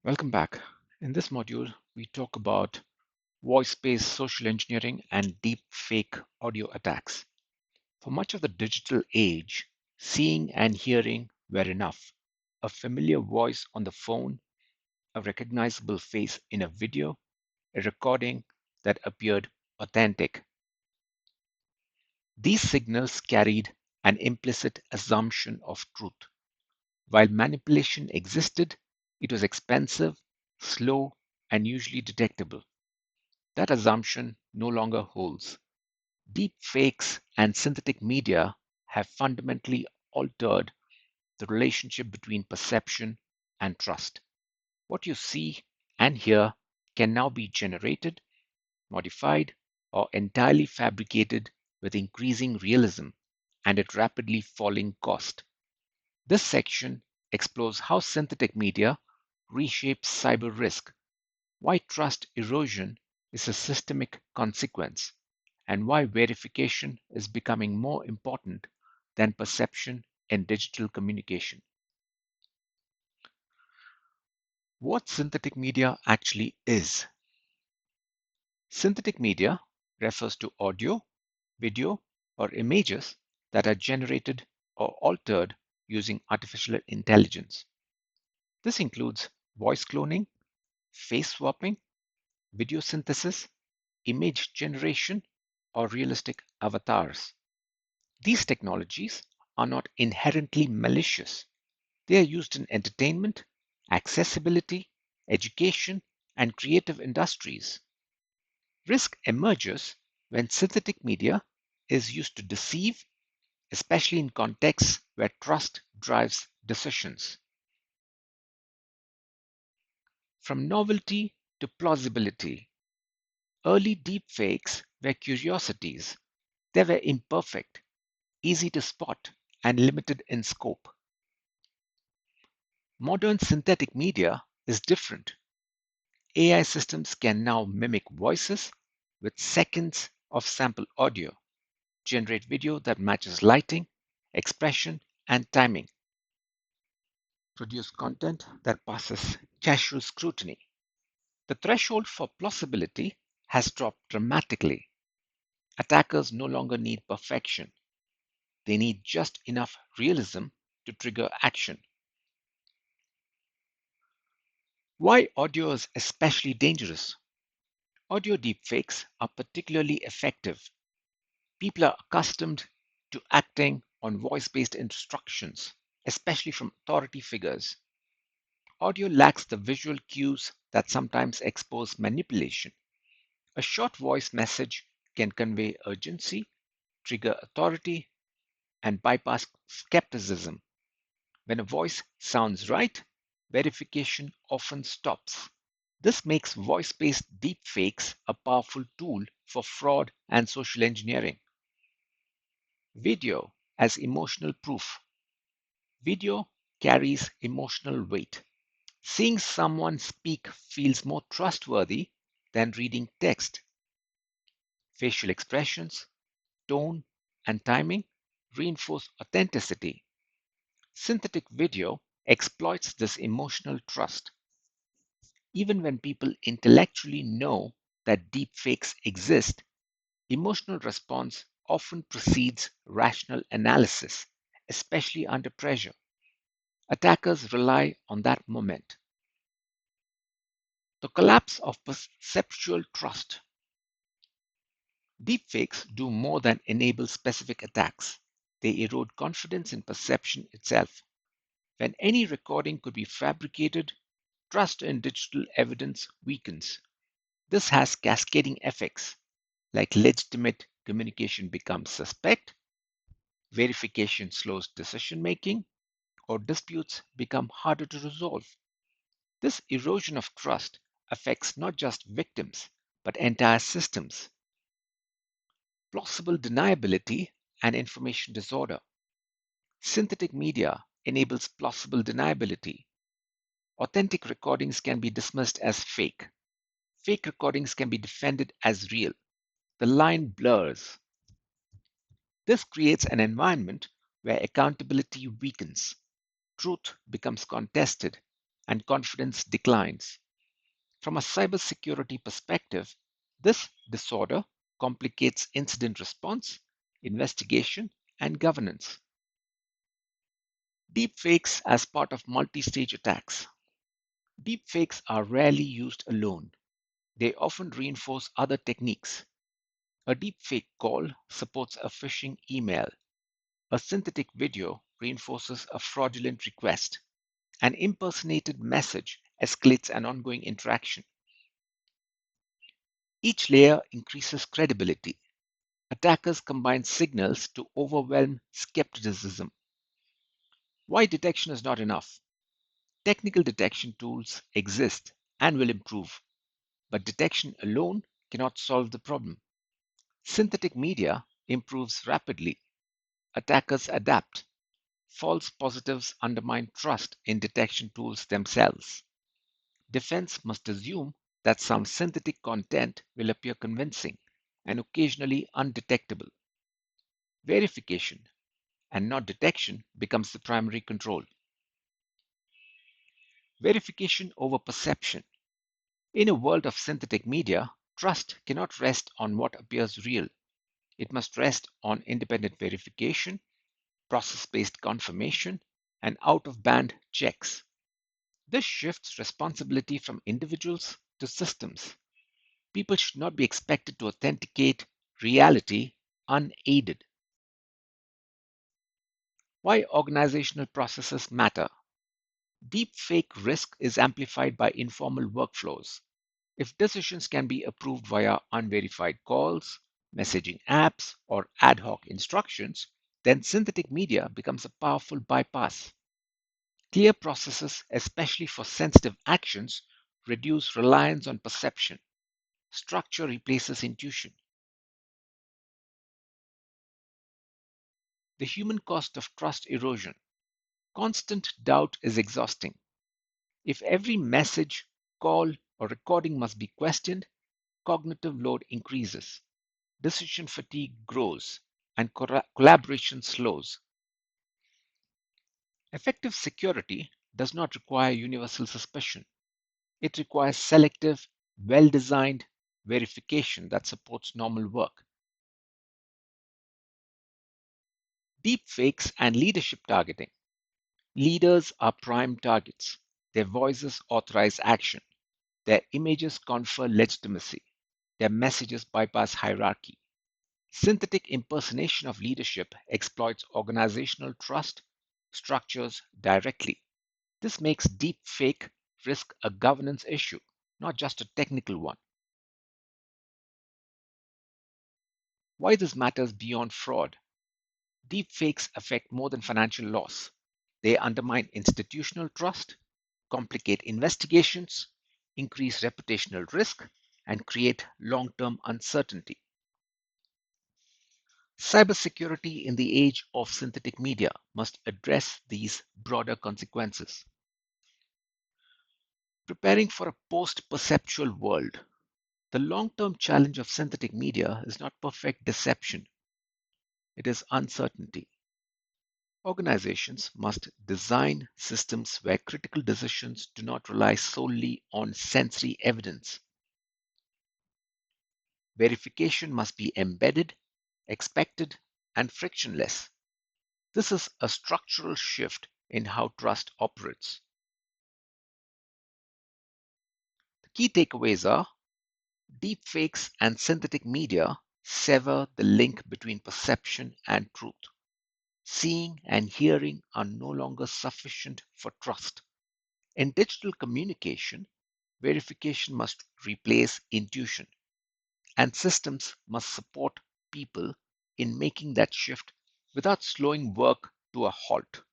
Welcome back. In this module, we talk about voice-based social engineering and deepfake audio attacks. For much of the digital age, seeing and hearing were enough. A familiar voice on the phone, a recognizable face in a video, a recording that appeared authentic. These signals carried an implicit assumption of truth. While manipulation existed, it was expensive, slow, and usually detectable. That assumption no longer holds. Deep fakes and synthetic media have fundamentally altered the relationship between perception and trust. What you see and hear can now be generated, modified, or entirely fabricated with increasing realism and at rapidly falling cost. This section explores how synthetic media reshapes cyber risk, why trust erosion is a systemic consequence, and why verification is becoming more important than perception in digital communication. What synthetic media actually is. Synthetic media refers to audio, video, or images that are generated or altered using artificial intelligence. This includes voice cloning, face swapping, video synthesis, image generation, or realistic avatars. These technologies are not inherently malicious. They are used in entertainment, accessibility, education, and creative industries. Risk emerges when synthetic media is used to deceive, especially in contexts where trust drives decisions. From novelty to plausibility, early deepfakes were curiosities. They were imperfect, easy to spot, and limited in scope. Modern synthetic media is different. AI systems can now mimic voices with seconds of sample audio, generate video that matches lighting, expression, and timing, produce content that passes casual scrutiny. The threshold for plausibility has dropped dramatically. Attackers no longer need perfection, they need just enough realism to trigger action. Why audio is especially dangerous? Audio deepfakes are particularly effective. People are accustomed to acting on voice based instructions, especially from authority figures. Audio lacks the visual cues that sometimes expose manipulation. A short voice message can convey urgency, trigger authority, and bypass skepticism. When a voice sounds right, verification often stops. This makes voice based deepfakes a powerful tool for fraud and social engineering. Video as emotional proof. Video carries emotional weight. Seeing someone speak feels more trustworthy than reading text. Facial expressions, tone, and timing reinforce authenticity. Synthetic video exploits this emotional trust. Even when people intellectually know that deepfakes exist, emotional response often precedes rational analysis, especially under pressure. Attackers rely on that moment. The collapse of perceptual trust. Deepfakes do more than enable specific attacks. They erode confidence in perception itself. When any recording could be fabricated, trust in digital evidence weakens. This has cascading effects, like legitimate communication becomes suspect, verification slows decision making, or disputes become harder to resolve. This erosion of trust affects not just victims, but entire systems. Plausible deniability and information disorder. Synthetic media enables plausible deniability. Authentic recordings can be dismissed as fake. Fake recordings can be defended as real. The line blurs. This creates an environment where accountability weakens. Truth becomes contested, and confidence declines. From a cybersecurity perspective, this disorder complicates incident response, investigation, and governance. Deepfakes as part of multi-stage attacks. Deepfakes are rarely used alone. They often reinforce other techniques. A deepfake call supports a phishing email. A synthetic video reinforces a fraudulent request. An impersonated message escalates an ongoing interaction. Each layer increases credibility. Attackers combine signals to overwhelm skepticism. Why detection is not enough? Technical detection tools exist and will improve, but detection alone cannot solve the problem. Synthetic media improves rapidly. Attackers adapt. False positives undermine trust in detection tools themselves. Defense must assume that some synthetic content will appear convincing and occasionally undetectable. Verification and not detection becomes the primary control. Verification over perception. In a world of synthetic media, trust cannot rest on what appears real. It must rest on independent verification, process based confirmation, and out of band checks. This shifts responsibility from individuals to systems. People should not be expected to authenticate reality unaided. Why organizational processes matter. Deepfake risk is amplified by informal workflows. If decisions can be approved via unverified calls, messaging apps, or ad hoc instructions, then synthetic media becomes a powerful bypass. Clear processes, especially for sensitive actions, reduce reliance on perception. Structure replaces intuition. The human cost of trust erosion. Constant doubt is exhausting. If every message, call, or recording must be questioned, cognitive load increases, decision fatigue grows, and collaboration slows. Effective security does not require universal suspicion. It requires selective, well designed verification that supports normal work. Deepfakes and leadership targeting. Leaders are prime targets. Their voices authorize action. Their images confer legitimacy. Their messages bypass hierarchy. Synthetic impersonation of leadership exploits organizational trust structures directly. This makes deepfake risk a governance issue, not just a technical one. Why this matters beyond fraud. Deepfakes affect more than financial loss. They undermine institutional trust, complicate investigations, increase reputational risk, and create long term uncertainty. Cybersecurity in the age of synthetic media must address these broader consequences. Preparing for a post perceptual world. The long term challenge of synthetic media is not perfect deception, it is uncertainty. Organizations must design systems where critical decisions do not rely solely on sensory evidence. Verification must be embedded, expected, and frictionless. This is a structural shift in how trust operates. The key takeaways are deepfakes and synthetic media sever the link between perception and truth. Seeing and hearing are no longer sufficient for trust. In digital communication, verification must replace intuition, and systems must support people in making that shift without slowing work to a halt.